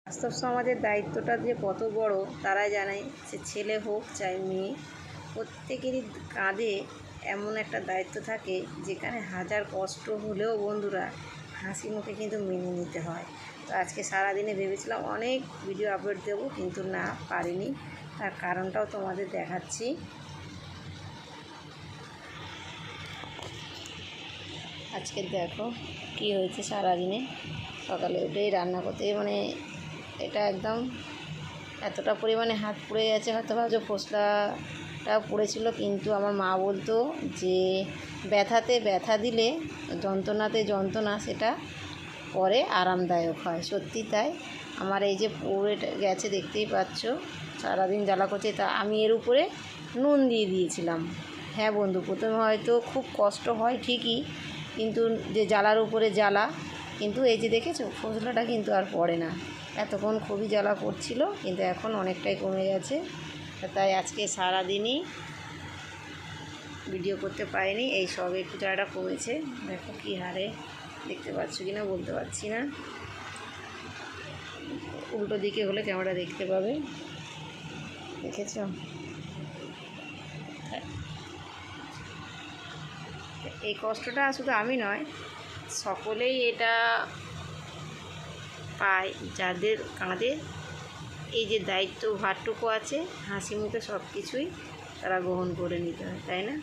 বাস্তব সমাজের দায়িত্বটা যে কত বড় তারাই জানে। সে ছেলে হোক চাই মেয়ে, প্রত্যেকেরই কাঁধে এমন একটা দায়িত্ব থাকে যেখানে হাজার কষ্ট হলেও বন্ধুরা হাসি মুখে কিন্তু মেনে নিতে হয়। তো আজকে সারাদিনে ভেবেছিলাম অনেক ভিডিও আপলোড দেবো, কিন্তু না পারিনি। তার কারণটাও তোমাদের দেখাচ্ছি। আজকে দেখো কি হয়েছে সারাদিনে। সকালে উঠেই রান্না করতে এটা একদম এতটা পরিমাণে হাত পুড়ে গেছে, হয়তো ভাবছো ফোসলাটা পুড়েছিল, কিন্তু আমার মা বলতো যে ব্যথাতে ব্যথা দিলে যন্ত্রণাতে যন্ত্রণা সেটা পরে আরামদায়ক হয়। সত্যি তাই। আমার এই যে পুড়ে গেছে দেখতেই পাচ্ছ, সারাদিন জ্বালা করছে। তা আমি এর উপরে নুন দিয়ে দিয়েছিলাম। হ্যাঁ বন্ধু, প্রথমে হয়তো খুব কষ্ট হয় ঠিকই, কিন্তু যে জ্বালার উপরে জ্বালা, কিন্তু এই যে দেখেছো ফোসলাটা কিন্তু আর পড়ে না। এতক্ষণ খুবই জ্বালা করছিল, কিন্তু এখন অনেকটাই কমে গেছে। তাই আজকে সারাদিনই ভিডিও করতে পারিনি। এই সব একটু জ্বালাটা কমেছে। দেখো কী হারে, দেখতে পাচ্ছ কি না বলতে পারছি না। উল্টো দিকে হলে ক্যামেরা দেখতে পাবে। দেখেছ? এই কষ্টটা শুধু আমি নয়, সকলেই এটা পায়, যাদের কাঁধে এই যে দায়িত্ব ভারটুকু আছে, হাসি মুখে সব কিছুই তারা গ্রহণ করে নিতে হয়, তাই না?